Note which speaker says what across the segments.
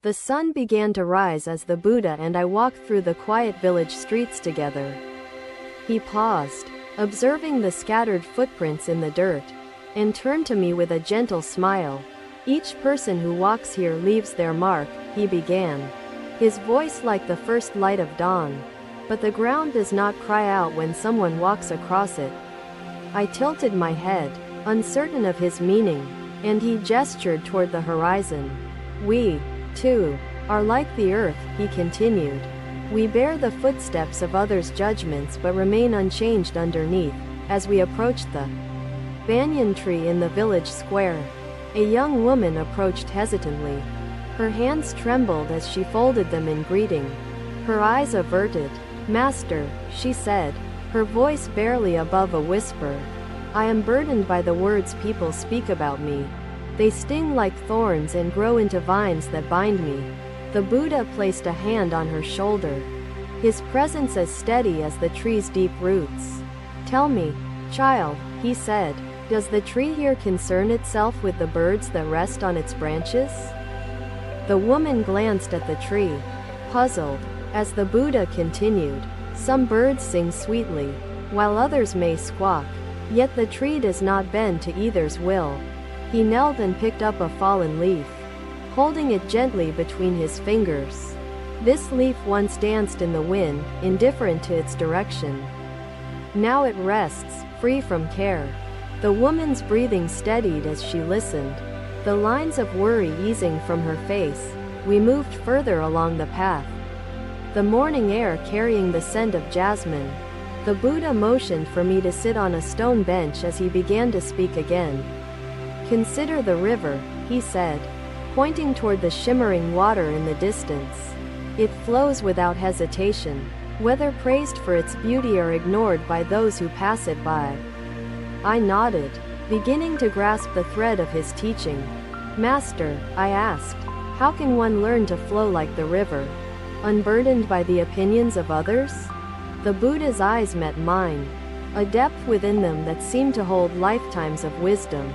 Speaker 1: The sun began to rise as the Buddha and I walked through the quiet village streets together. He paused, observing the scattered footprints in the dirt, and turned to me with a gentle smile. Each person who walks here leaves their mark, he began, his voice like the first light of dawn. But the ground does not cry out when someone walks across it. I tilted my head, uncertain of his meaning, and he gestured toward the horizon. We, too, are like the earth, he continued. We bear the footsteps of others' judgments but remain unchanged underneath. As we approached the banyan tree in the village square, a young woman approached hesitantly. Her hands trembled as she folded them in greeting. Her eyes averted. "Master," she said, her voice barely above a whisper, "I am burdened by the words people speak about me. They sting like thorns and grow into vines that bind me." The Buddha placed a hand on her shoulder, his presence as steady as the tree's deep roots. "Tell me, child," he said, "does the tree here concern itself with the birds that rest on its branches?" The woman glanced at the tree, puzzled. As the Buddha continued, "Some birds sing sweetly, while others may squawk, yet the tree does not bend to either's will." He knelt and picked up a fallen leaf, holding it gently between his fingers. This leaf once danced in the wind, indifferent to its direction. Now it rests, free from care. The woman's breathing steadied as she listened, the lines of worry easing from her face. We moved further along the path, the morning air carrying the scent of jasmine. The Buddha motioned for me to sit on a stone bench as he began to speak again. "Consider the river," he said, pointing toward the shimmering water in the distance. "It flows without hesitation, whether praised for its beauty or ignored by those who pass it by." I nodded, beginning to grasp the thread of his teaching. "Master," I asked, "how can one learn to flow like the river, unburdened by the opinions of others?" The Buddha's eyes met mine, a depth within them that seemed to hold lifetimes of wisdom.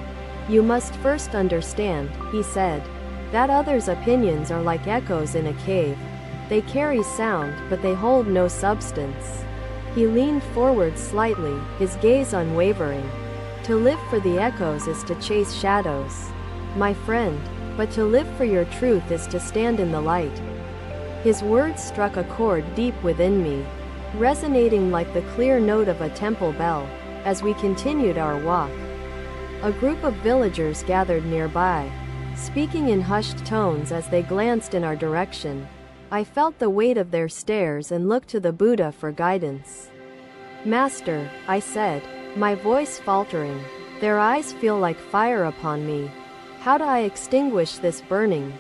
Speaker 1: "You must first understand," he said, "that others' opinions are like echoes in a cave. They carry sound, but they hold no substance." He leaned forward slightly, his gaze unwavering. "To live for the echoes is to chase shadows, my friend, but to live for your truth is to stand in the light." His words struck a chord deep within me, resonating like the clear note of a temple bell. As we continued our walk, a group of villagers gathered nearby, speaking in hushed tones as they glanced in our direction. I felt the weight of their stares and looked to the Buddha for guidance. "Master," I said, my voice faltering, "their eyes feel like fire upon me. How do I extinguish this burning?"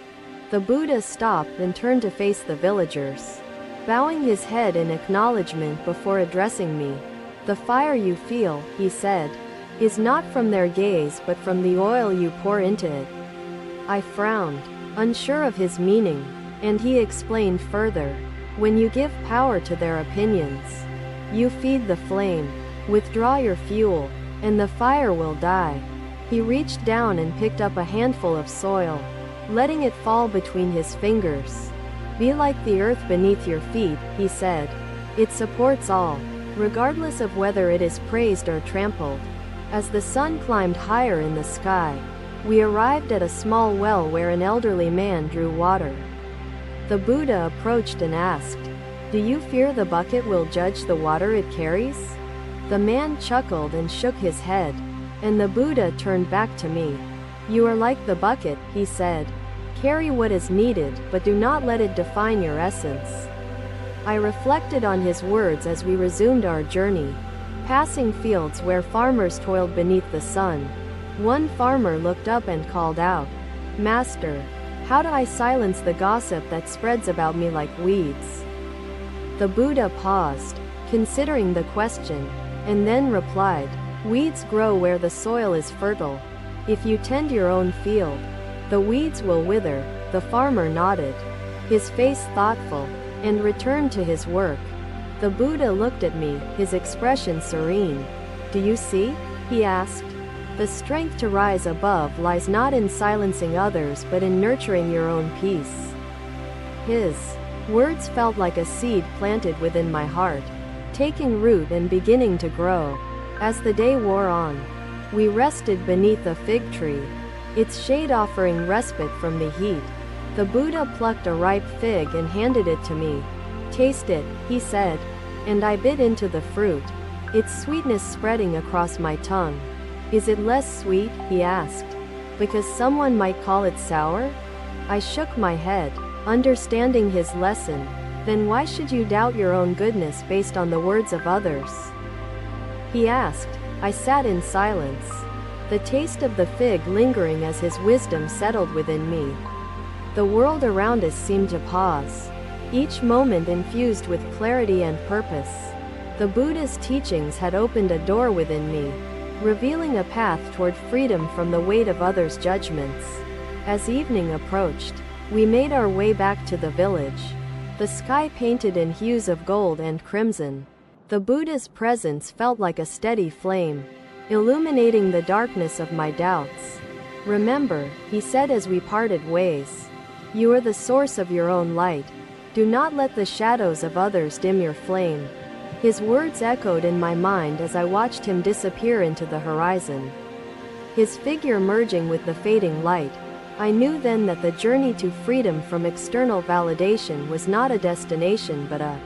Speaker 1: The Buddha stopped and turned to face the villagers, bowing his head in acknowledgement before addressing me. "The fire you feel," he said, "is not from their gaze but from the oil you pour into it." I frowned, unsure of his meaning, and he explained further, "When you give power to their opinions, you feed the flame. Withdraw your fuel, and the fire will die." He reached down and picked up a handful of soil, letting it fall between his fingers. "Be like the earth beneath your feet," he said. "It supports all, regardless of whether it is praised or trampled." As the sun climbed higher in the sky, we arrived at a small well where an elderly man drew water. The Buddha approached and asked, "Do you fear the bucket will judge the water it carries?" The man chuckled and shook his head, and the Buddha turned back to me. "You are like the bucket," he said. "Carry what is needed, but do not let it define your essence." I reflected on his words as we resumed our journey, passing fields where farmers toiled beneath the sun. One farmer looked up and called out, "Master, how do I silence the gossip that spreads about me like weeds?" The Buddha paused, considering the question, and then replied, "Weeds grow where the soil is fertile. If you tend your own field, the weeds will wither." The farmer nodded, his face thoughtful, and returned to his work. The Buddha looked at me, his expression serene. "Do you see?" he asked. "The strength to rise above lies not in silencing others but in nurturing your own peace." His words felt like a seed planted within my heart, taking root and beginning to grow. As the day wore on, we rested beneath a fig tree, its shade offering respite from the heat. The Buddha plucked a ripe fig and handed it to me. "Taste it," he said, and I bit into the fruit, its sweetness spreading across my tongue. "Is it less sweet?" he asked. "Because someone might call it sour?" I shook my head, understanding his lesson. "Then why should you doubt your own goodness based on the words of others?" he asked. I sat in silence, the taste of the fig lingering as his wisdom settled within me. The world around us seemed to pause, each moment infused with clarity and purpose. The Buddha's teachings had opened a door within me, revealing a path toward freedom from the weight of others' judgments. As evening approached, we made our way back to the village, the sky painted in hues of gold and crimson. The Buddha's presence felt like a steady flame, illuminating the darkness of my doubts. "Remember," he said as we parted ways, "you are the source of your own light. Do not let the shadows of others dim your flame." His words echoed in my mind as I watched him disappear into the horizon, his figure merging with the fading light. I knew then that the journey to freedom from external validation was not a destination but a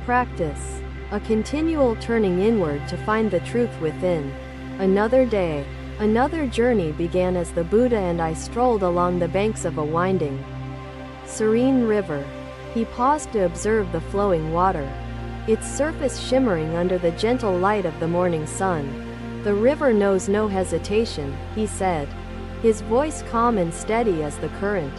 Speaker 1: practice, a continual turning inward to find the truth within. Another day, another journey began as the Buddha and I strolled along the banks of a winding, serene river. He paused to observe the flowing water, its surface shimmering under the gentle light of the morning sun. "The river knows no hesitation," he said, his voice calm and steady as the current.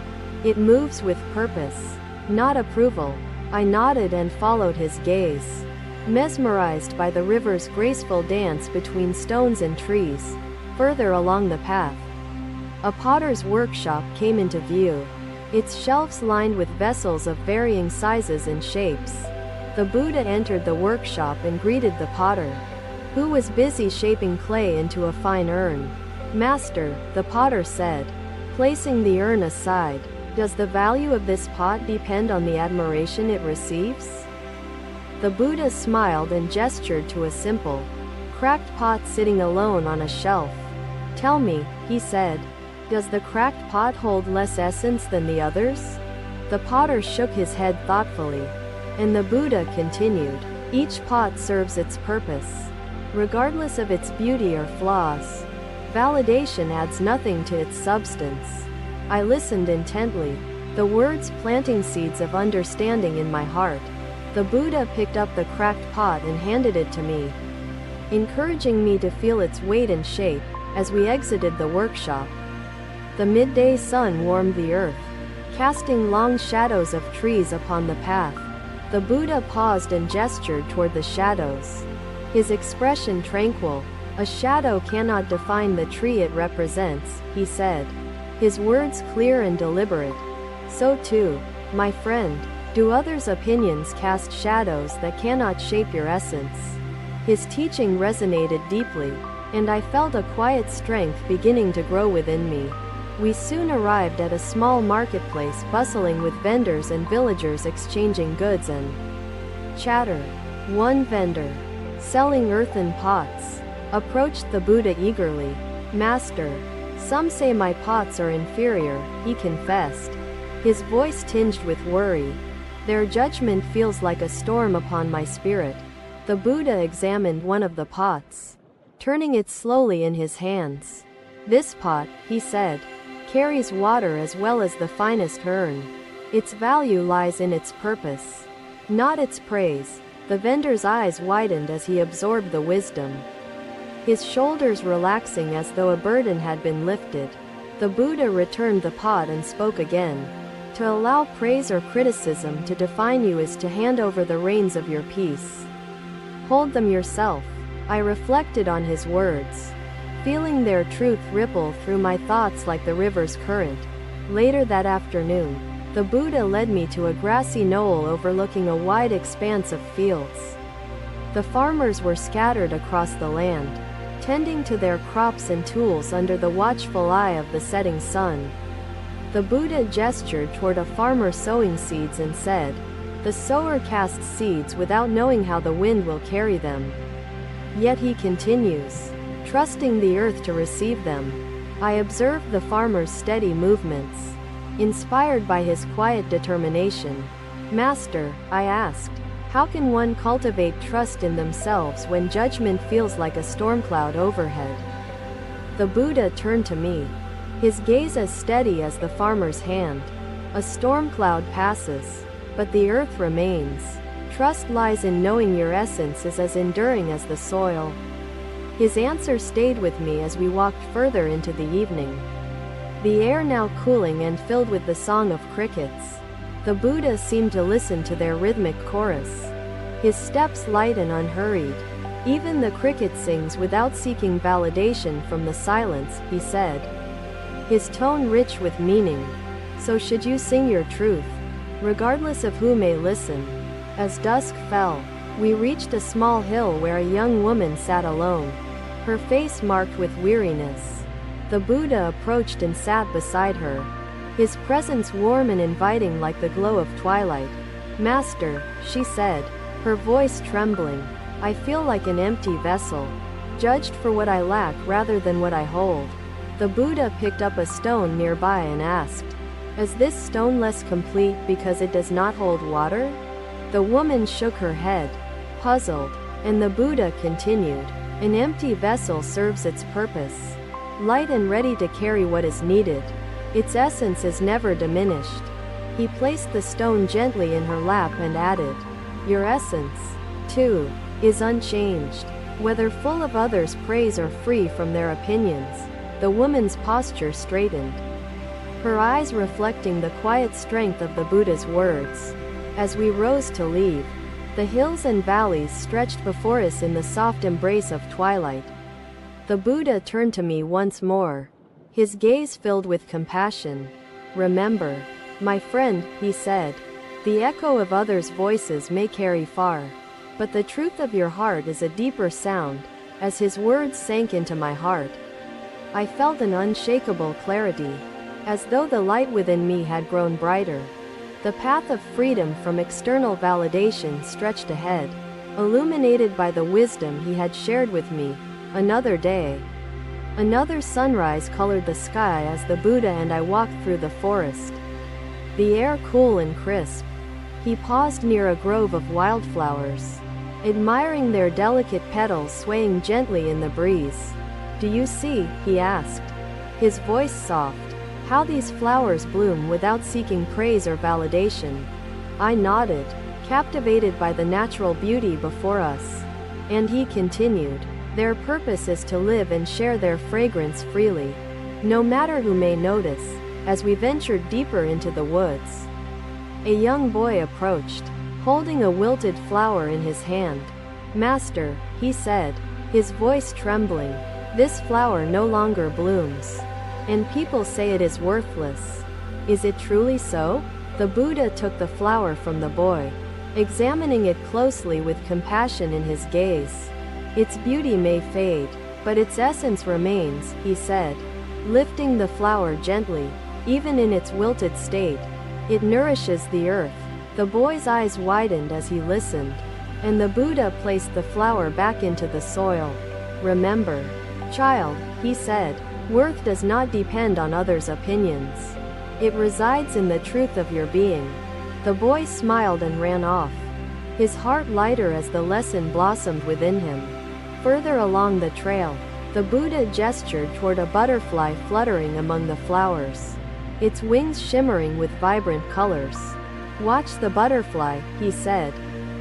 Speaker 1: "It moves with purpose, not approval." I nodded and followed his gaze, mesmerized by the river's graceful dance between stones and trees. Further along the path, a potter's workshop came into view, its shelves lined with vessels of varying sizes and shapes. The Buddha entered the workshop and greeted the potter, who was busy shaping clay into a fine urn. "Master," the potter said, placing the urn aside, "does the value of this pot depend on the admiration it receives?" The Buddha smiled and gestured to a simple, cracked pot sitting alone on a shelf. "Tell me," he said, "does the cracked pot hold less essence than the others?" The potter shook his head thoughtfully, and the Buddha continued, "Each pot serves its purpose, regardless of its beauty or flaws. Validation adds nothing to its substance." I listened intently, the words planting seeds of understanding in my heart. The Buddha picked up the cracked pot and handed it to me, encouraging me to feel its weight and shape. As we exited the workshop, the midday sun warmed the earth, casting long shadows of trees upon the path. The Buddha paused and gestured toward the shadows, his expression tranquil. "A shadow cannot define the tree it represents," he said, his words clear and deliberate. "So too, my friend, do others' opinions cast shadows that cannot shape your essence." His teaching resonated deeply, and I felt a quiet strength beginning to grow within me. We soon arrived at a small marketplace bustling with vendors and villagers exchanging goods and chatter. One vendor, selling earthen pots, approached the Buddha eagerly. "Master, some say my pots are inferior," he confessed, his voice tinged with worry. "Their judgment feels like a storm upon my spirit." The Buddha examined one of the pots, turning it slowly in his hands. "This pot," he said, "carries water as well as the finest urn. Its value lies in its purpose, not its praise." The vendor's eyes widened as he absorbed the wisdom, his shoulders relaxing as though a burden had been lifted. The Buddha returned the pot and spoke again. "To allow praise or criticism to define you is to hand over the reins of your peace. Hold them yourself." I reflected on his words, feeling their truth ripple through my thoughts like the river's current. Later that afternoon, the Buddha led me to a grassy knoll overlooking a wide expanse of fields. The farmers were scattered across the land, tending to their crops and tools under the watchful eye of the setting sun. The Buddha gestured toward a farmer sowing seeds and said, "The sower casts seeds without knowing how the wind will carry them. Yet he continues, trusting the earth to receive them." I observed the farmer's steady movements. Inspired by his quiet determination, "Master," I asked, "how can one cultivate trust in themselves when judgment feels like a storm cloud overhead?" The Buddha turned to me, his gaze as steady as the farmer's hand. "A storm cloud passes, but the earth remains. Trust lies in knowing your essence is as enduring as the soil." His answer stayed with me as we walked further into the evening. The air now cooling and filled with the song of crickets. The Buddha seemed to listen to their rhythmic chorus. His steps light and unhurried. "Even the cricket sings without seeking validation from the silence," he said, his tone rich with meaning. "So should you sing your truth, regardless of who may listen." As dusk fell, we reached a small hill where a young woman sat alone, her face marked with weariness. The Buddha approached and sat beside her, his presence warm and inviting like the glow of twilight. "Master," she said, her voice trembling, "I feel like an empty vessel, judged for what I lack rather than what I hold." The Buddha picked up a stone nearby and asked, "Is this stone less complete because it does not hold water?" The woman shook her head, puzzled, and the Buddha continued, "An empty vessel serves its purpose, light and ready to carry what is needed. Its essence is never diminished." He placed the stone gently in her lap and added, "Your essence, too, is unchanged, whether full of others' praise or free from their opinions." The woman's posture straightened, her eyes reflecting the quiet strength of the Buddha's words. As we rose to leave, the hills and valleys stretched before us in the soft embrace of twilight. The Buddha turned to me once more, his gaze filled with compassion. "Remember, my friend," he said, "the echo of others' voices may carry far, but the truth of your heart is a deeper sound." As his words sank into my heart, I felt an unshakable clarity, as though the light within me had grown brighter. The path of freedom from external validation stretched ahead, illuminated by the wisdom he had shared with me. Another day, another sunrise colored the sky as the Buddha and I walked through the forest, the air cool and crisp. He paused near a grove of wildflowers, admiring their delicate petals swaying gently in the breeze. "Do you see?" he asked, his voice soft, "how these flowers bloom without seeking praise or validation?" I nodded, captivated by the natural beauty before us. And he continued, "Their purpose is to live and share their fragrance freely, no matter who may notice." As we ventured deeper into the woods, a young boy approached, holding a wilted flower in his hand. "Master," he said, his voice trembling, "this flower no longer blooms, and people say it is worthless. Is it truly so?" The Buddha took the flower from the boy, examining it closely with compassion in his gaze. "Its beauty may fade, but its essence remains," he said, lifting the flower gently. "Even in its wilted state, it nourishes the earth." The boy's eyes widened as he listened, and the Buddha placed the flower back into the soil. "Remember, child," he said, "worth does not depend on others' opinions. It resides in the truth of your being." The boy smiled and ran off, his heart lighter as the lesson blossomed within him. Further along the trail, the Buddha gestured toward a butterfly fluttering among the flowers, its wings shimmering with vibrant colors. "Watch the butterfly," he said,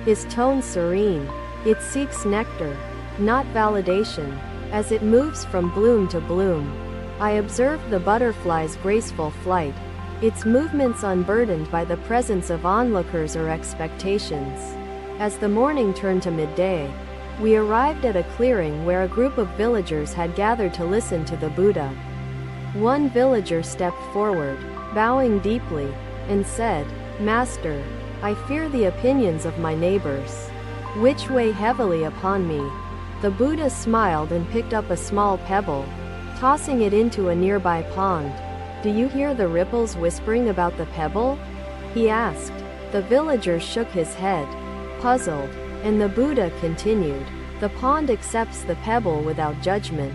Speaker 1: his tone serene. "It seeks nectar, not validation. As it moves from bloom to bloom." I observed the butterfly's graceful flight, its movements unburdened by the presence of onlookers or expectations. As the morning turned to midday, we arrived at a clearing where a group of villagers had gathered to listen to the Buddha. One villager stepped forward, bowing deeply, and said, "Master, I fear the opinions of my neighbors, which weigh heavily upon me." The Buddha smiled and picked up a small pebble, tossing it into a nearby pond. Do you hear the ripples whispering about the pebble? He asked. The villager shook his head, puzzled, and the Buddha continued. The pond accepts the pebble without judgment,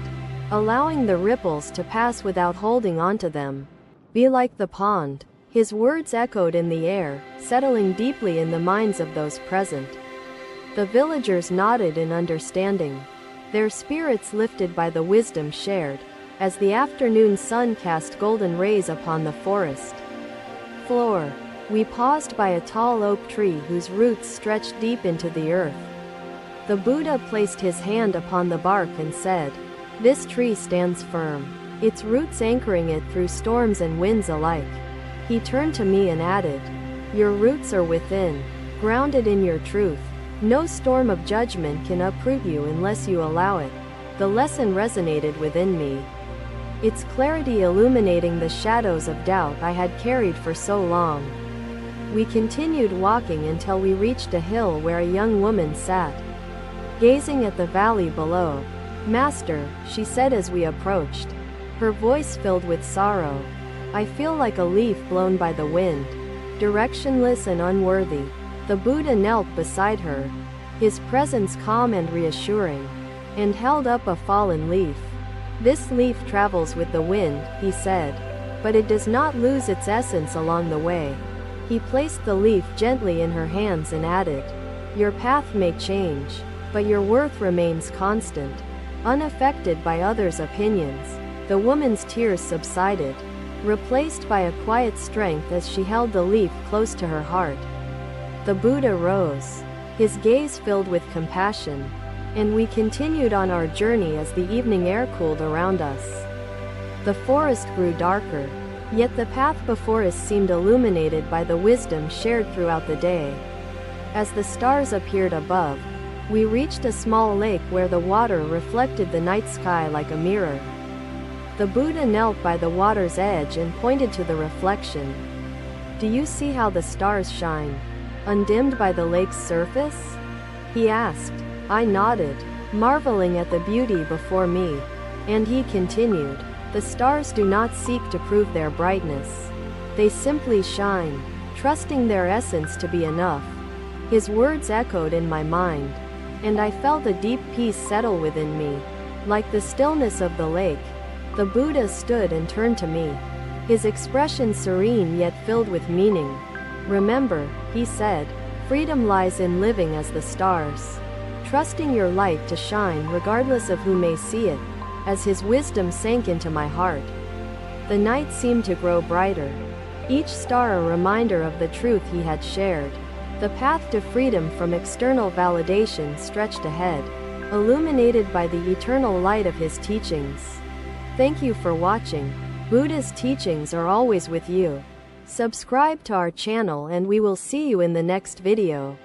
Speaker 1: allowing the ripples to pass without holding onto them. Be like the pond. His words echoed in the air, settling deeply in the minds of those present. The villagers nodded in understanding, their spirits lifted by the wisdom shared, as the afternoon sun cast golden rays upon the forest floor. We paused by a tall oak tree whose roots stretched deep into the earth. The Buddha placed his hand upon the bark and said, "This tree stands firm, its roots anchoring it through storms and winds alike." He turned to me and added, "Your roots are within, grounded in your truth. No storm of judgment can uproot you unless you allow it." The lesson resonated within me, its clarity illuminating the shadows of doubt I had carried for so long. We continued walking until we reached a hill where a young woman sat, gazing at the valley below. "Master," she said as we approached, her voice filled with sorrow, "I feel like a leaf blown by the wind, directionless and unworthy." The Buddha knelt beside her, his presence calm and reassuring, and held up a fallen leaf. "This leaf travels with the wind," he said, "but it does not lose its essence along the way." He placed the leaf gently in her hands and added, "Your path may change, but your worth remains constant, unaffected by others' opinions." The woman's tears subsided, replaced by a quiet strength as she held the leaf close to her heart. The Buddha rose, his gaze filled with compassion, and we continued on our journey as the evening air cooled around us. The forest grew darker, yet the path before us seemed illuminated by the wisdom shared throughout the day. As the stars appeared above, we reached a small lake where the water reflected the night sky like a mirror. The Buddha knelt by the water's edge and pointed to the reflection. "Do you see how the stars shine, undimmed by the lake's surface?" he asked. I nodded, marveling at the beauty before me, and he continued, "The stars do not seek to prove their brightness. They simply shine, trusting their essence to be enough." His words echoed in my mind, and I felt a deep peace settle within me. Like the stillness of the lake, the Buddha stood and turned to me, his expression serene yet filled with meaning. "Remember," he said, "freedom lies in living as the stars, trusting your light to shine regardless of who may see it." As his wisdom sank into my heart, the night seemed to grow brighter, each star a reminder of the truth he had shared. The path to freedom from external validation stretched ahead, illuminated by the eternal light of his teachings. Thank you for watching. Buddha's teachings are always with you. Subscribe to our channel and we will see you in the next video.